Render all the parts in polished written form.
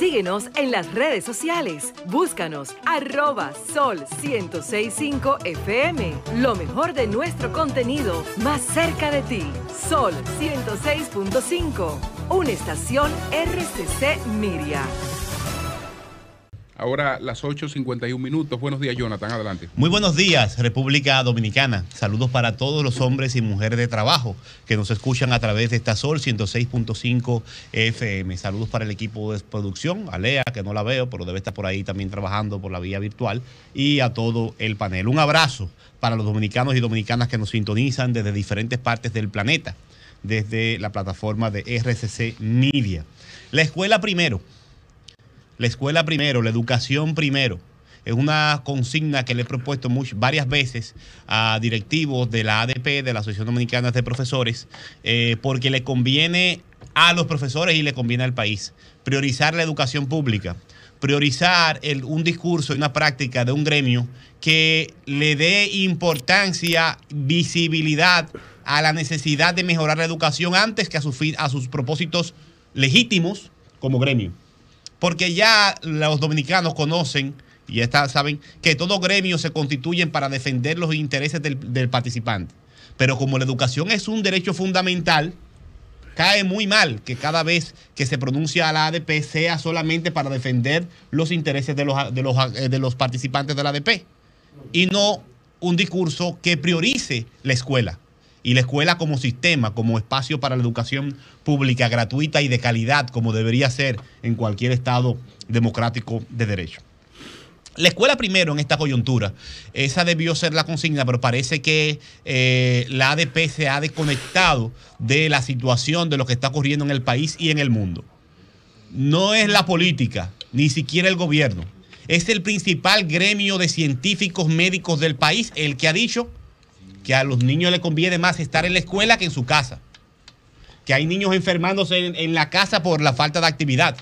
Síguenos en las redes sociales. Búscanos @Sol1065 FM. Lo mejor de nuestro contenido más cerca de ti. Sol 106.5. Una estación RCC Miria. Ahora las 8:51. Buenos días, Jonathan. Adelante. Muy buenos días, República Dominicana. Saludos para todos los hombres y mujeres de trabajo que nos escuchan a través de esta Sol 106.5 FM. Saludos para el equipo de producción, a Lea, que no la veo, pero debe estar por ahí también trabajando por la vía virtual, y a todo el panel. Un abrazo para los dominicanos y dominicanas que nos sintonizan desde diferentes partes del planeta, desde la plataforma de RCC Media. La escuela primero. La escuela primero, la educación primero. Es una consigna que le he propuesto varias veces a directivos de la ADP, de la Asociación Dominicana de Profesores, porque le conviene a los profesores y le conviene al país priorizar la educación pública, priorizar un discurso y una práctica de un gremio que le dé importancia, visibilidad a la necesidad de mejorar la educación antes que a sus propósitos legítimos como gremio. Porque ya los dominicanos conocen y ya saben que todos gremios se constituyen para defender los intereses del participante. Pero como la educación es un derecho fundamental, cae muy mal que cada vez que se pronuncia a la ADP sea solamente para defender los intereses de los participantes de la ADP y no un discurso que priorice la escuela. Y la escuela como sistema, como espacio para la educación pública, gratuita y de calidad, como debería ser en cualquier estado democrático de derecho. La escuela primero en esta coyuntura, esa debió ser la consigna, pero parece que la ADP se ha desconectado de la situación de lo que está ocurriendo en el país y en el mundo. No es la política, ni siquiera el gobierno. Es el principal gremio de científicos médicos del país el que ha dicho que a los niños les conviene más estar en la escuela que en su casa. Que hay niños enfermándose en la casa por la falta de actividad.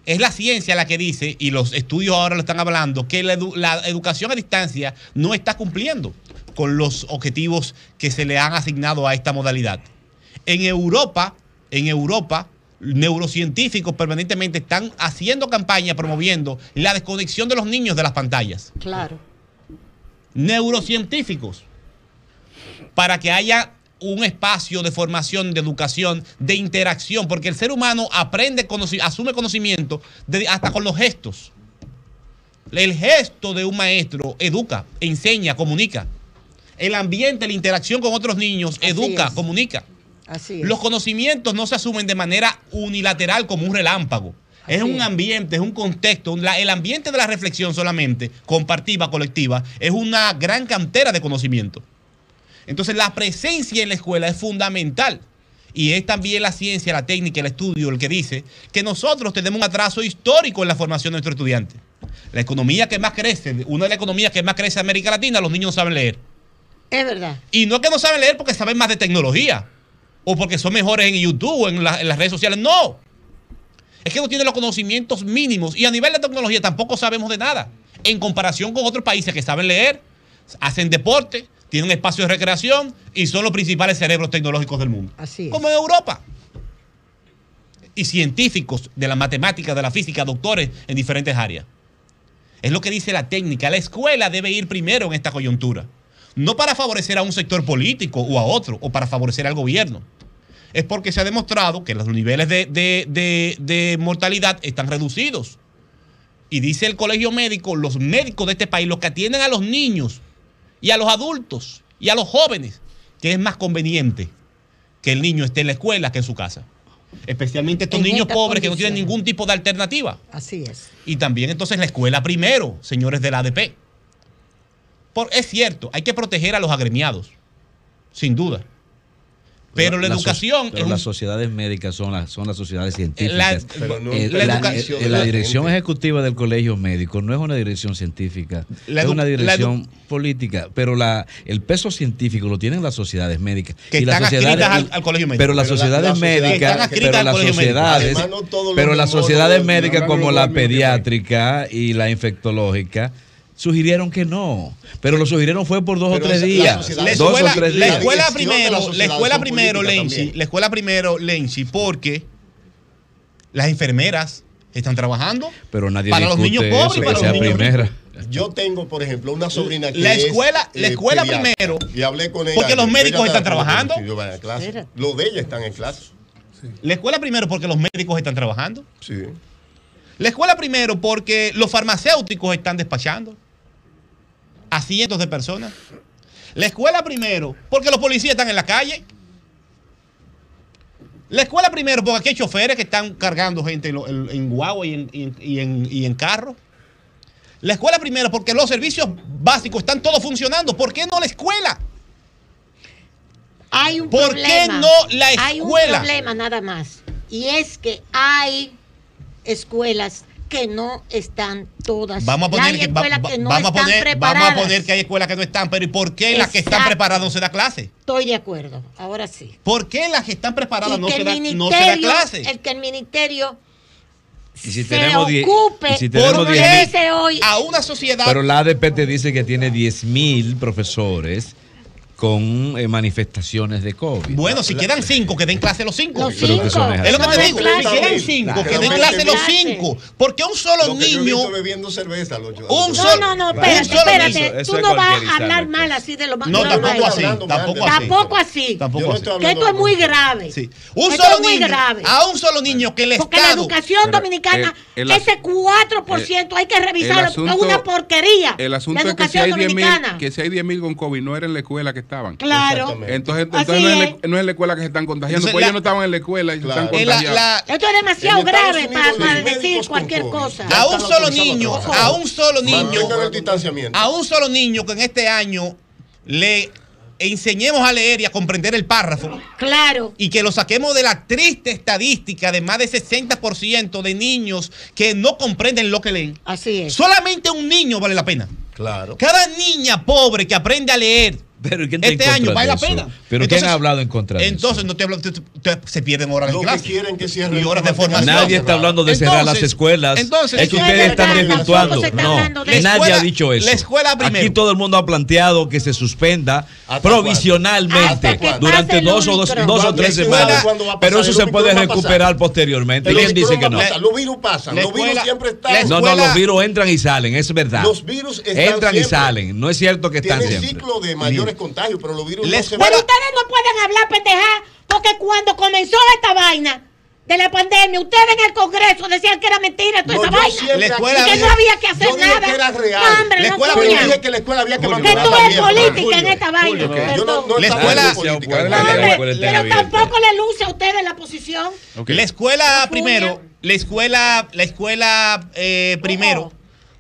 Es la ciencia la que dice, y los estudios ahora lo están hablando, que la educación a distancia no está cumpliendo con los objetivos que se le han asignado a esta modalidad. En Europa, neurocientíficos permanentemente están haciendo campaña promoviendo la desconexión de los niños de las pantallas. Claro. Neurocientíficos, para que haya un espacio de formación, de educación, de interacción, porque el ser humano asume conocimiento hasta con los gestos. El gesto de un maestro educa, enseña, comunica. El ambiente, la interacción con otros niños, educa, comunica. Así es. Los conocimientos no se asumen de manera unilateral como un relámpago. Es un ambiente, es un contexto. El ambiente de la reflexión solamente, compartida, colectiva, es una gran cantera de conocimiento. Entonces la presencia en la escuela es fundamental. Y es también la ciencia, la técnica, el estudio el que dice que nosotros tenemos un atraso histórico en la formación de nuestros estudiantes. La economía que más crece, una de las economías que más crece en América Latina, los niños no saben leer. Es verdad. Y no es que no saben leer porque saben más de tecnología o porque son mejores en YouTube o en las redes sociales. No. Es que no tienen los conocimientos mínimos y a nivel de tecnología tampoco sabemos de nada. En comparación con otros países que saben leer, hacen deporte, tienen espacios de recreación y son los principales cerebros tecnológicos del mundo. Así es. Como en Europa. Y científicos de la matemática, de la física, doctores en diferentes áreas. Es lo que dice la técnica. La escuela debe ir primero en esta coyuntura. No para favorecer a un sector político o a otro, o para favorecer al gobierno. Es porque se ha demostrado que los niveles de mortalidad están reducidos. Y dice el colegio médico, los médicos de este país, los que atienden a los niños y a los adultos y a los jóvenes, que es más conveniente que el niño esté en la escuela que en su casa. Especialmente estos niños pobres que no tienen ningún tipo de alternativa. Así es. Y también entonces la escuela primero, señores de la ADP. Es cierto, hay que proteger a los agremiados, sin duda. Pero la educación... Pero las sociedades médicas son las sociedades científicas. La dirección ejecutiva del colegio médico no es una dirección científica, es una dirección política. Pero el peso científico lo tienen las sociedades médicas. Que y están adscritas al colegio médico. Pero las sociedades médicas, pero las sociedades médicas como la pediátrica y la infectológica sugirieron que no, pero lo sugirieron fue por 2 o 3 días. La escuela primero, Lenchi, porque las enfermeras, están trabajando. Pero nadie para los niños pobres y para los niños primera. Yo tengo, por ejemplo, una sobrina que la escuela primero. Y hablé con ella. Porque los médicos están trabajando. Los de ella están en clase. Sí. La escuela primero porque los médicos están trabajando. Sí. La escuela primero porque los farmacéuticos están despachando a cientos de personas. La escuela primero porque los policías están en la calle. La escuela primero porque aquí hay choferes que están cargando gente en guagua y en carro. La escuela primero porque los servicios básicos están todos funcionando. ¿Por qué no la escuela? Hay un ¿Por problema. qué no la escuela? Hay un problema nada más. Y es que hay escuelas que no están todas. Vamos a poner que vamos a poner que hay escuelas que no están, pero ¿y por qué las que están preparadas no se da clase? Estoy de acuerdo, ahora sí. ¿Por qué las que están preparadas no se da clase? El que el ministerio y si se tenemos ocupe porque hoy a una sociedad. Pero la ADP te dice que tiene 10.000 profesores con manifestaciones de COVID. Bueno, si quedan 5, que den clase los 5. Los 5. Es lo que te digo. Si quedan 5, que den clase los 5. Porque un solo niño. Bebiendo cerveza, no, espérate. Tú no vas a hablar mal así de lo más. No, tampoco así. Tampoco así. Que esto es muy grave. Sí. A un solo niño que el Estado. Porque la educación dominicana, ese 4% hay que revisarlo porque es una porquería. El asunto es que si hay 10.000 con COVID, no era en la escuela que estaban. Claro. Entonces no es en la escuela que se están contagiando. Pues ellos no estaban en la escuela y se están contagiando. Esto es demasiado grave para decir cualquier cosa. A un solo niño que en este año le enseñemos a leer y a comprender el párrafo. Claro. Y que lo saquemos de la triste estadística de más de 60% de niños que no comprenden lo que leen. Así es. Solamente un niño vale la pena. Claro. Cada niña pobre que aprende a leer este año vale la pena. Pero ¿quién ha hablado en contra de eso? Entonces no te hablo, se pierden horas de clase. Que quieren que cierren y horas de formación. Nadie está hablando de cerrar las escuelas. Entonces, es que ustedes están desvirtuando. No, nadie ha dicho eso. La escuela primero. Aquí todo el mundo ha planteado que se suspenda provisionalmente durante dos o tres semanas. Pero eso se puede recuperar posteriormente. ¿Quién dice que no? Los virus pasan. Los virus siempre están. No, los virus entran y salen, es verdad. Los virus entran y salen. No es cierto que están siempre. Tienen ciclo de mayores contagios, pero los virus no se van. Pero ustedes no pueden hablar pendeja, porque cuando comenzó esta vaina de la pandemia, ustedes en el Congreso decían que era mentira toda esa vaina. La escuela y que no había que hacer nada. Que era real. No, hombre, la escuela dije que la escuela había que mantener. Que tú es política en esta vaina. La escuela pero tampoco le luce a ustedes la posición. La escuela primero, la escuela primero.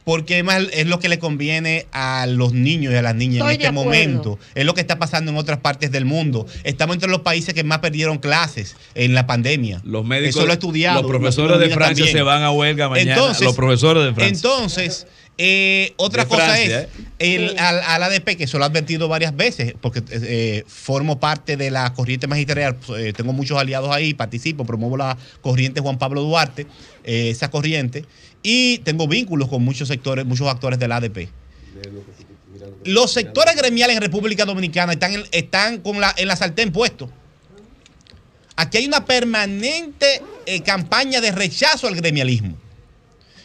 Porque es lo que le conviene a los niños y a las niñas en este momento. Es lo que está pasando en otras partes del mundo. Estamos entre los países que más perdieron clases en la pandemia. Los médicos, eso lo he estudiado. Los profesores de Francia también se van a huelga mañana. Entonces, los profesores de Francia. Entonces, otra cosa es al ADP, que eso lo he advertido varias veces, porque formo parte de la corriente magisterial, tengo muchos aliados ahí, participo, promuevo la corriente Juan Pablo Duarte, esa corriente, y tengo vínculos con muchos sectores, muchos actores del ADP. Los sectores gremiales en República Dominicana están en la sartén puesto. Aquí hay una permanente campaña de rechazo al gremialismo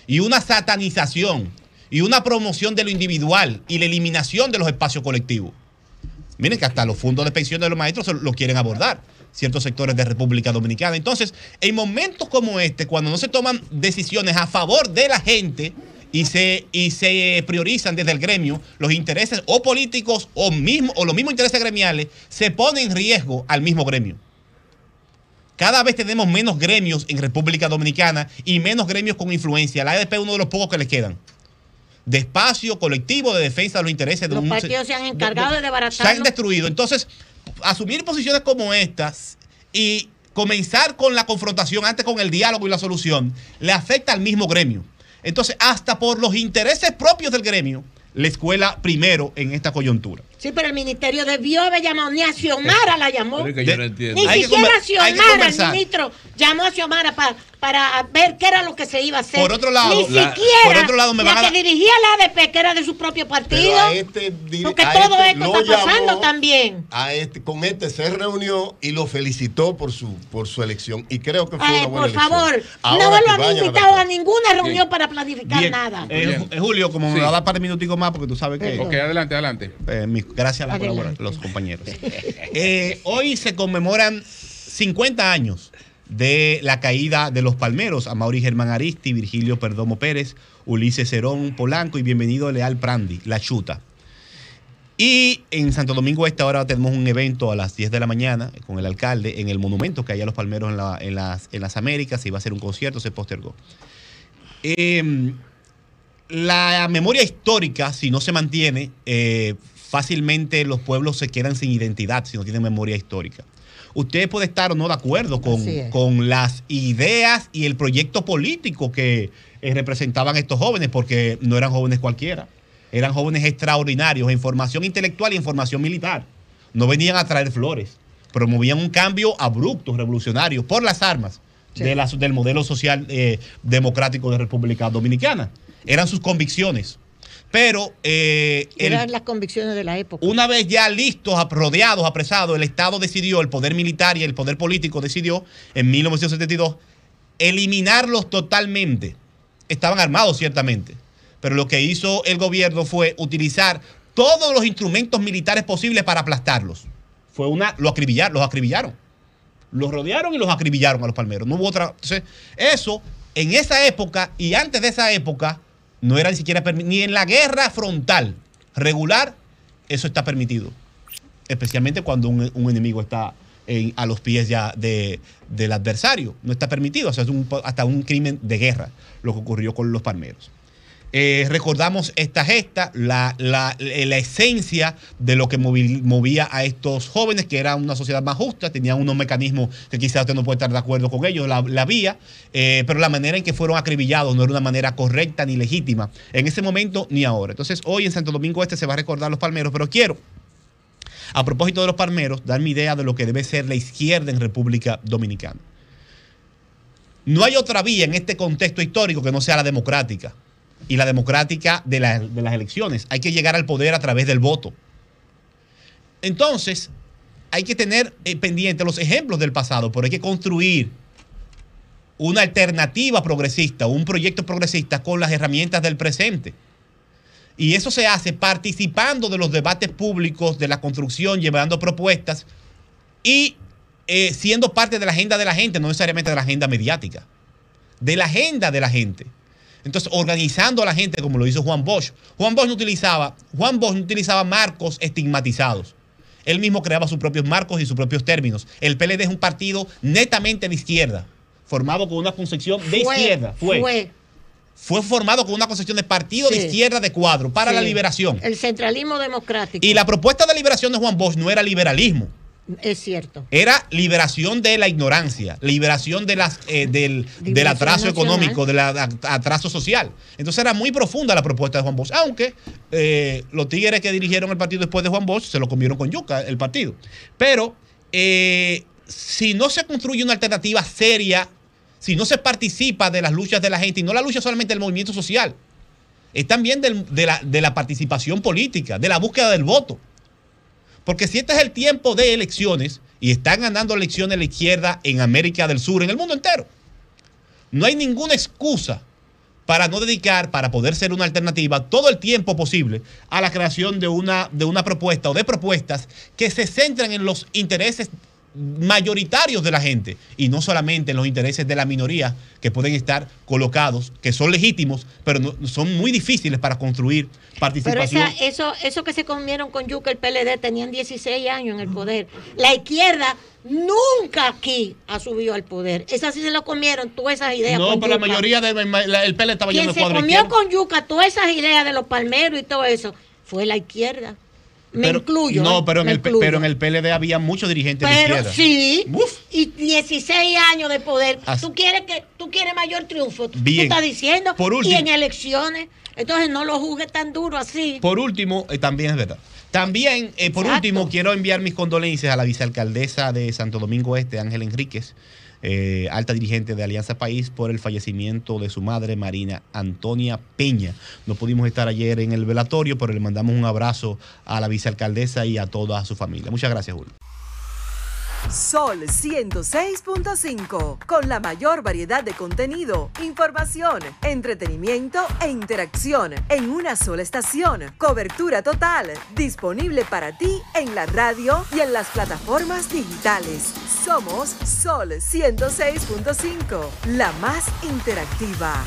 y una satanización y una promoción de lo individual y la eliminación de los espacios colectivos. Miren que hasta los fondos de pensión de los maestros lo quieren abordar ciertos sectores de República Dominicana. Entonces, en momentos como este, cuando no se toman decisiones a favor de la gente y se priorizan desde el gremio los intereses o políticos o los mismos intereses gremiales, se pone en riesgo al mismo gremio. Cada vez tenemos menos gremios en República Dominicana y menos gremios con influencia. La ADP es uno de los pocos que les quedan. De espacio colectivo de defensa de los intereses de los partidos se han encargado de desbaratarlo. Se han destruido. Entonces, asumir posiciones como estas y comenzar con la confrontación antes con el diálogo y la solución le afecta al mismo gremio. Entonces, hasta por los intereses propios del gremio, la escuela primero en esta coyuntura. Sí, pero el ministerio debió haber llamado, ni a Xiomara la llamó. Es que yo no entiendo. Ni siquiera a Xiomara, el ministro, llamó a Xiomara para ver qué era lo que se iba a hacer. Por otro lado, ni siquiera la que dirigía la ADP, que era de su propio partido. Porque todo esto está pasando también. Con se reunió y lo felicitó por su elección. Y creo que fue una buena elección. Por favor, no lo han invitado a ninguna reunión para planificar nada. Julio, como me va a dar para minutico más, porque tú sabes que... Ok, adelante. Gracias a los compañeros. Hoy se conmemoran 50 años de la caída de los palmeros, Amaury Germán Aristi, Virgilio Perdomo Pérez, Ulises Cerón Polanco y bienvenido Leal Prandi, La Chuta. Y en Santo Domingo Este ahora tenemos un evento a las 10 de la mañana con el alcalde en el monumento que hay a los palmeros en las Américas. Se iba a hacer un concierto, se postergó. La memoria histórica, si no se mantiene, fácilmente los pueblos se quedan sin identidad si no tienen memoria histórica. Usted puede estar o no de acuerdo con las ideas y el proyecto político que representaban estos jóvenes, porque no eran jóvenes cualquiera, eran jóvenes extraordinarios en formación intelectual y en formación militar. No venían a traer flores, promovían un cambio abrupto, revolucionario, por las armas del modelo social democrático de República Dominicana. Eran sus convicciones. Pero eran las convicciones de la época. Una vez ya listos, rodeados, apresados, el Estado decidió, el poder militar y el poder político decidió en 1972 eliminarlos totalmente. Estaban armados ciertamente, pero lo que hizo el gobierno fue utilizar todos los instrumentos militares posibles para aplastarlos. Los acribillaron. Los rodearon y los acribillaron a los palmeros. No hubo otra. Entonces, eso en esa época y antes de esa época no era ni siquiera ni en la guerra frontal regular, eso está permitido. Especialmente cuando un enemigo está a los pies ya del adversario. No está permitido. O sea, es hasta un crimen de guerra lo que ocurrió con los palmeros. Recordamos esta gesta, la esencia de lo que movía a estos jóvenes, que era una sociedad más justa, tenían unos mecanismos que quizás usted no puede estar de acuerdo con ellos, la vía, pero la manera en que fueron acribillados no era una manera correcta ni legítima en ese momento ni ahora. Entonces, hoy en Santo Domingo Este se va a recordar los palmeros, pero quiero, a propósito de los palmeros, dar mi idea de lo que debe ser la izquierda en República Dominicana. No hay otra vía en este contexto histórico que no sea la democrática. Y la democrática de las elecciones. Hay que llegar al poder a través del voto. Entonces, hay que tener pendiente los ejemplos del pasado, pero hay que construir una alternativa progresista, un proyecto progresista con las herramientas del presente. Y eso se hace participando de los debates públicos, de la construcción, llevando propuestas y siendo parte de la agenda de la gente, no necesariamente de la agenda mediática, de la agenda de la gente. Entonces, organizando a la gente como lo hizo Juan Bosch. Juan Bosch no utilizaba marcos estigmatizados. Él mismo creaba sus propios marcos y sus propios términos. El PLD es un partido netamente de izquierda, formado con una concepción de izquierda. Fue formado con una concepción de partido de izquierda de cuadro para la liberación. El centralismo democrático. Y la propuesta de liberación de Juan Bosch no era liberalismo. Es cierto. Era liberación de la ignorancia, liberación de del atraso económico, del atraso social. Entonces era muy profunda la propuesta de Juan Bosch, aunque los tigres que dirigieron el partido después de Juan Bosch se lo comieron con yuca el partido. Pero si no se construye una alternativa seria, si no se participa de las luchas de la gente, y no la lucha solamente del movimiento social, es también de la participación política, de la búsqueda del voto. Porque si este es el tiempo de elecciones y están ganando elecciones la izquierda en América del Sur, en el mundo entero, no hay ninguna excusa para no dedicar, para poder ser una alternativa todo el tiempo posible a la creación de una propuesta o de propuestas que se centren en los intereses mayoritarios de la gente y no solamente en los intereses de la minoría que pueden estar colocados, que son legítimos, pero son muy difíciles para construir participación. Pero eso que se comieron con yuca el PLD, tenían 16 años en el poder. La izquierda nunca aquí ha subido al poder. Esas sí se lo comieron, todas esas ideas. No, pero yuca. La mayoría del PLD estaba lleno de cuadros. Quien se comió con yuca todas esas ideas de los palmeros y todo eso fue la izquierda. Me incluyo. No, pero en el PLD había muchos dirigentes de izquierda. Sí. Uf. Y 16 años de poder. ¿Tú quieres mayor triunfo? Bien. Tú estás diciendo. Por último, y en elecciones. Entonces no lo juzgues tan duro así. Por último, también es verdad. También, por último, quiero enviar mis condolencias a la vicealcaldesa de Santo Domingo Este, Ángela Enríquez, alta dirigente de Alianza País, por el fallecimiento de su madre, Marina Antonia Peña. No pudimos estar ayer en el velatorio, pero le mandamos un abrazo a la vicealcaldesa y a toda su familia. Muchas gracias, Julio. Sol 106.5, con la mayor variedad de contenido, información, entretenimiento e interacción en una sola estación. Cobertura total, disponible para ti en la radio y en las plataformas digitales. Somos Sol 106.5, la más interactiva.